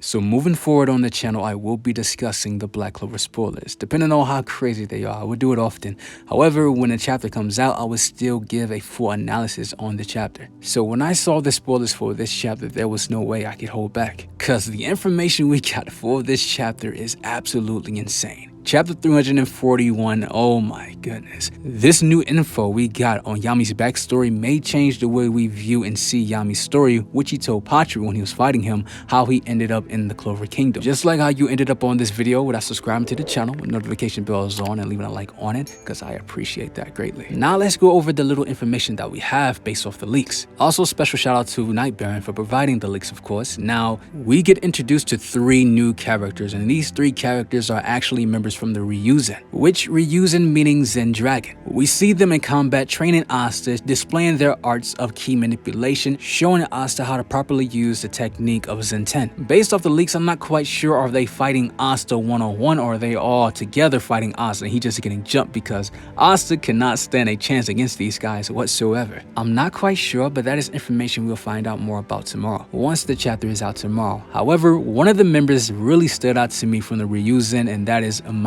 So moving forward on the channel, I will be discussing the Black Clover spoilers. Depending on how crazy they are, I will do it often. However, when a chapter comes out, I will still give a full analysis on the chapter. So when I saw the spoilers for this chapter, there was no way I could hold back, cause the information we got for this chapter is absolutely insane. Chapter 341, oh my goodness. This new info we got on Yami's backstory may change the way we view and see Yami's story, which he told Patri when he was fighting him, how he ended up in the Clover Kingdom. Just like how you ended up on this video without subscribing to the channel, notification bell is on, and leaving a like on it, because I appreciate that greatly. Now let's go over the little information that we have based off the leaks. Also, special shout out to Night Baron for providing the leaks, of course. Now, we get introduced to 3 new characters, and these 3 characters are actually members from the Ryuzen, which Ryuzen meaning Zen Dragon. We see them in combat training Asta, displaying their arts of ki manipulation, showing Asta how to properly use the technique of Zen 10. Based off the leaks, I'm not quite sure, are they fighting Asta one-on-one, or are they all together fighting Asta and he just getting jumped, because Asta cannot stand a chance against these guys whatsoever. I'm not quite sure, but that is information we'll find out more about tomorrow, once the chapter is out tomorrow. However, one of the members really stood out to me from the Ryuzen, and that is Amari.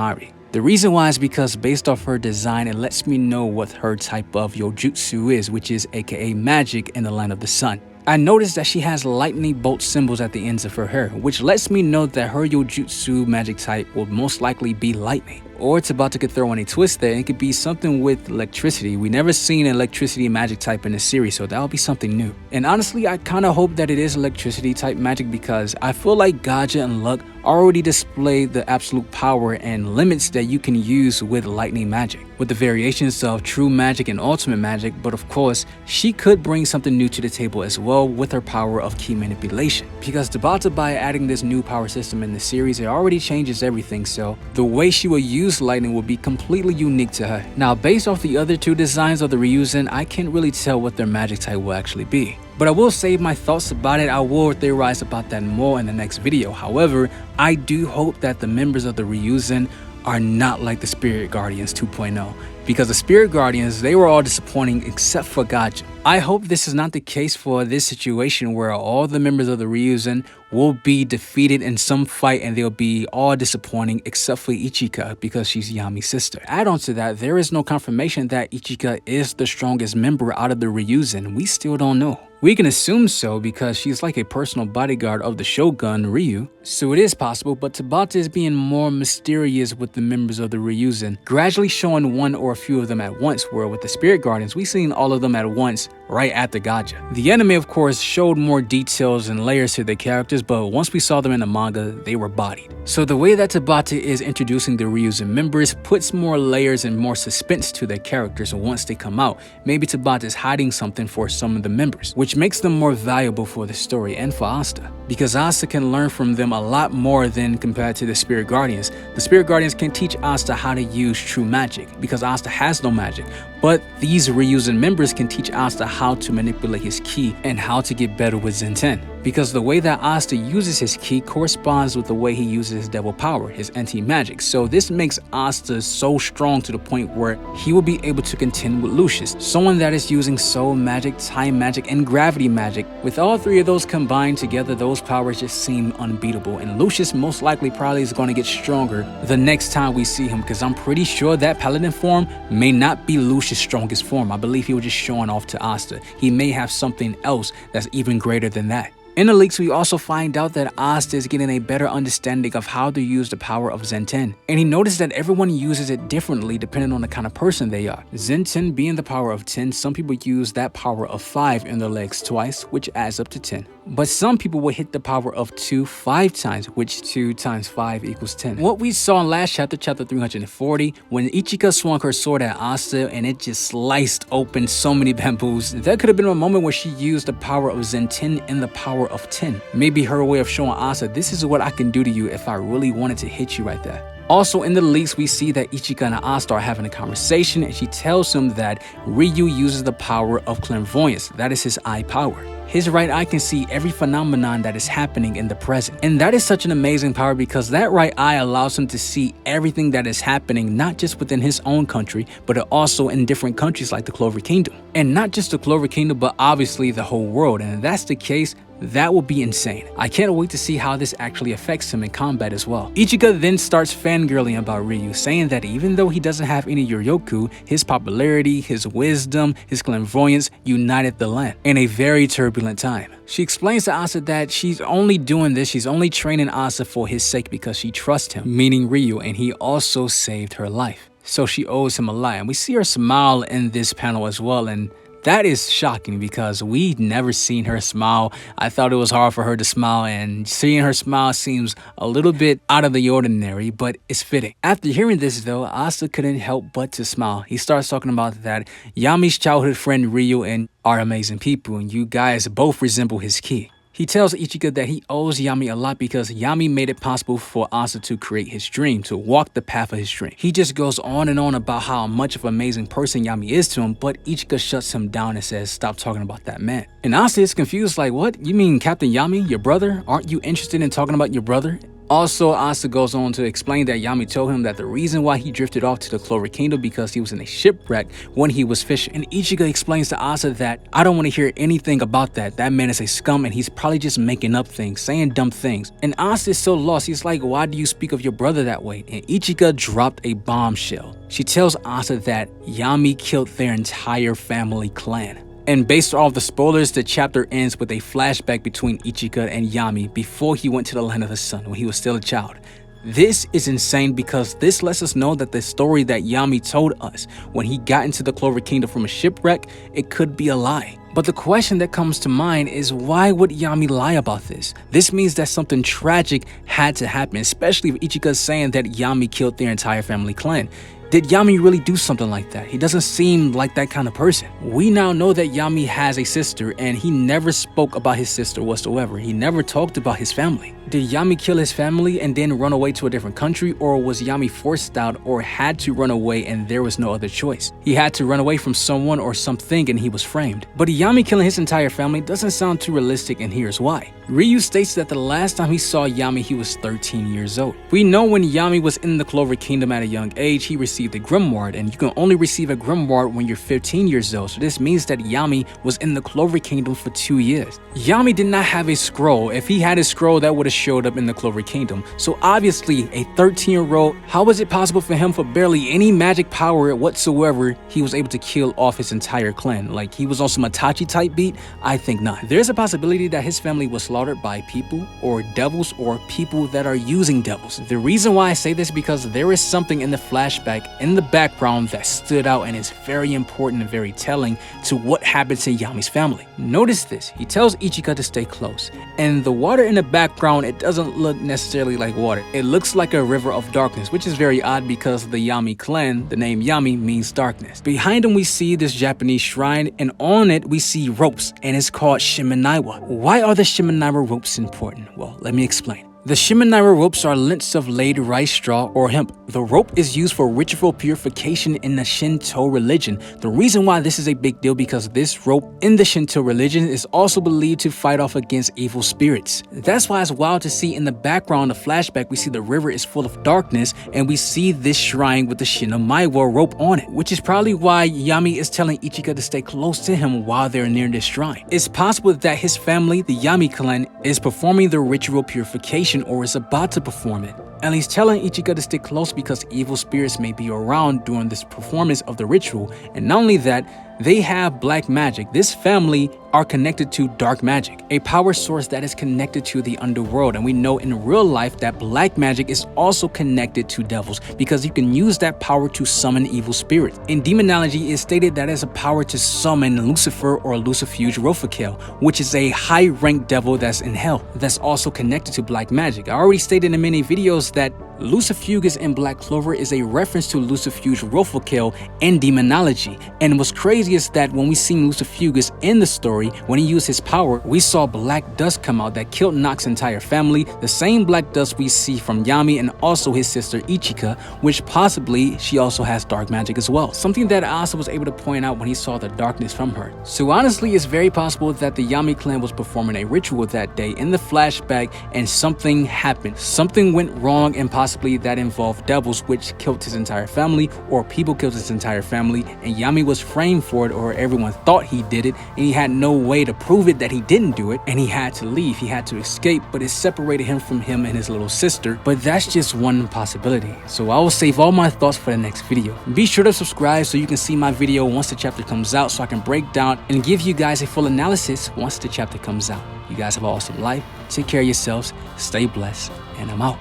The reason why is because based off her design, it lets me know what her type of Yojutsu is, which is aka magic in the line of the sun. I noticed that she has lightning bolt symbols at the ends of her hair, which lets me know that her Yojutsu magic type will most likely be lightning. Or Tabata could throw in a twist there, and it could be something with electricity. We never seen an electricity magic type in the series, so that'll be something new. And honestly, I kind of hope that it is electricity type magic, because I feel like Gaja and Luck already displayed the absolute power and limits that you can use with lightning magic, with the variations of true magic and ultimate magic. But of course, she could bring something new to the table as well with her power of ki manipulation, because Tabata, by adding this new power system in the series, it already changes everything, so the way she will use lightning will be completely unique to her. Now, based off the other 2 designs of the Ryuzen, I can't really tell what their magic type will actually be, but I will save my thoughts about it. I will theorize about that more in the next video. However, I do hope that the members of the Ryuzen are not like the Spirit Guardians 2.0, because the Spirit Guardians, they were all disappointing except for Gaja. I hope this is not the case for this situation where all the members of the Ryuzen will be defeated in some fight and they'll be all disappointing except for Ichika, because she's Yami's sister. Add on to that, there is no confirmation that Ichika is the strongest member out of the Ryuzen. We still don't know. We can assume so because she's like a personal bodyguard of the Shogun Ryu, so it is possible, but Tabata is being more mysterious with the members of the Ryuzen, gradually showing one or a few of them at once, where with the Spirit Guardians, we've seen all of them at once right after Gaja. The anime, of course, showed more details and layers to their characters, but once we saw them in the manga, they were bodied. So the way that Tabata is introducing the Ryuzen members puts more layers and more suspense to their characters once they come out. Maybe Tabata is hiding something for some of the members, which makes them more valuable for the story and for Asta, because Asta can learn from them a lot more than compared to the Spirit Guardians. The Spirit Guardians can teach Asta how to use true magic, because Asta has no magic, but these Ryuzen members can teach Asta how to manipulate his ki and how to get better with Zen 10, because the way that Asta uses his ki corresponds with the way he uses his devil power, his anti-magic. So this makes Asta so strong to the point where he will be able to contend with Lucius, someone that is using soul magic, time magic, and gravity magic. With all 3 of those combined together, those powers just seem unbeatable, and Lucius most likely probably is going to get stronger the next time we see him, because I'm pretty sure that paladin form may not be Lucius' strongest form. I believe he was just showing off to Asta. He may have something else that's even greater than that. In the leaks, we also find out that Asta is getting a better understanding of how to use the power of Zen 10. And he noticed that everyone uses it differently depending on the kind of person they are. Zen 10 being the power of 10, some people use that power of 5 in their legs twice, which adds up to 10. But some people will hit the power of 2 5 times, which 2 times 5 equals 10. What we saw in last chapter, chapter 340, when Ichika swung her sword at Asta and it just sliced open so many bamboos, that could have been a moment where she used the power of Zen 10 and the power of 10. Maybe her way of showing Asta, this is what I can do to you if I really wanted to hit you right there. Also in the leaks, we see that Ichika and Asta are having a conversation, and she tells him that Ryu uses the power of clairvoyance. That is his eye power. His right eye can see every phenomenon that is happening in the present. And that is such an amazing power, because that right eye allows him to see everything that is happening, not just within his own country, but also in different countries like the Clover Kingdom. And not just the Clover Kingdom, but obviously the whole world. And if that's the case, That would be insane. I can't wait to see how this actually affects him in combat as well. Ichika then starts fangirling about Ryu, saying that even though he doesn't have any Yoryoku, his popularity, his wisdom, his clairvoyance united the land in a very turbulent time. She explains to Asta that she's only doing this, she's only training Asta for his sake because she trusts him, meaning Ryu, and he also saved her life. So she owes him a lot, and we see her smile in this panel as well, and that is shocking because we'd never seen her smile. I thought it was hard for her to smile, and seeing her smile seems a little bit out of the ordinary, but it's fitting. After hearing this though, Asta couldn't help but to smile. He starts talking about that Yami's childhood friend Ryu and are amazing people, and you guys both resemble his ki. He tells Ichika that he owes Yami a lot because Yami made it possible for Asta to create his dream, to walk the path of his dream. He just goes on and on about how much of an amazing person Yami is to him, but Ichika shuts him down and says, stop talking about that man. And Asta is confused, like, what? You mean Captain Yami, your brother? Aren't you interested in talking about your brother? Also, Asta goes on to explain that Yami told him that the reason why he drifted off to the Clover Kingdom because he was in a shipwreck when he was fishing. And Ichika explains to Asta that I don't want to hear anything about that. That man is a scum and he's probably just making up things, saying dumb things. And Asta is so lost. He's like, why do you speak of your brother that way? And Ichika dropped a bombshell. She tells Asta that Yami killed their entire family clan. And based off the spoilers, the chapter ends with a flashback between Ichika and Yami before he went to the land of the sun when he was still a child. This is insane because this lets us know that the story that Yami told us when he got into the Clover Kingdom from a shipwreck, it could be a lie. But the question that comes to mind is, why would Yami lie about this? This means that something tragic had to happen, especially if Ichika is saying that Yami killed their entire family clan. Did Yami really do something like that? He doesn't seem like that kind of person. We now know that Yami has a sister, and he never spoke about his sister whatsoever. He never talked about his family. Did Yami kill his family and then run away to a different country, or was Yami forced out or had to run away and there was no other choice? He had to run away from someone or something and he was framed. But Yami killing his entire family doesn't sound too realistic, and here's why. Ryu states that the last time he saw Yami, he was 13 years old. We know when Yami was in the Clover Kingdom at a young age, he received a grimoire, and you can only receive a grimoire when you're 15 years old. So this means that Yami was in the Clover Kingdom for 2 years. Yami did not have a scroll. If he had a scroll, that would have showed up in the Clover Kingdom. So obviously, a 13-year-old, how was it possible for him, for barely any magic power whatsoever, he was able to kill off his entire clan? Like, he was on some Itachi type beat? I think not. There's a possibility that his family was slaughtered by people or devils or people that are using devils. The reason why I say this is because there is something in the flashback in the background that stood out and is very important and very telling to what happened to Yami's family. Notice this. He tells Ichika to stay close, and the water in the background, it doesn't look necessarily like water. It looks like a river of darkness, which is very odd because the Yami clan, the name Yami, means darkness. Behind him we see this Japanese shrine, and on it we see ropes, and it's called Shimenaiwa. Why are the Shimenaiwa ropes important? Well, let me explain. The Shimenaiwa ropes are lengths of laid rice straw or hemp. The rope is used for ritual purification in the Shinto religion. The reason why this is a big deal because this rope in the Shinto religion is also believed to fight off against evil spirits. That's why it's wild to see in the background, the flashback, we see the river is full of darkness, and we see this shrine with the Shimenaiwa rope on it, which is probably why Yami is telling Ichika to stay close to him while they're near this shrine. It's possible that his family, the Yami clan, is performing the ritual purification or is about to perform it. And he's telling Ichika to stay close because evil spirits may be around during this performance of the ritual. And not only that, they have black magic. This family are connected to dark magic, a power source that is connected to the underworld. And we know in real life that black magic is also connected to devils because you can use that power to summon evil spirits. In demonology, it's stated that it's a power to summon Lucifer or Lucifuge Rofakel, which is a high-ranked devil that's in hell, that's also connected to black magic. I already stated in many videos that Lucifugus in Black Clover is a reference to Lucifuge Rofakel in demonology. And what's crazy is that when we see Lucifugus in the story, when he used his power, we saw black dust come out that killed Nox's entire family, the same black dust we see from Yami and also his sister Ichika, which possibly she also has dark magic as well. Something that Asta was able to point out when he saw the darkness from her. So honestly, it's very possible that the Yami clan was performing a ritual that day in the flashback and something happened. Something went wrong and possibly possibly that involved devils which killed his entire family, or people killed his entire family, and Yami was framed for it, or everyone thought he did it, and he had no way to prove it that he didn't do it, and he had to leave, he had to escape, but it separated him and his little sister. But that's just one possibility. So I will save all my thoughts for the next video. Be sure to subscribe so you can see my video once the chapter comes out, so I can break down and give you guys a full analysis once the chapter comes out. You guys have an awesome life. Take care of yourselves. Stay blessed. And I'm out.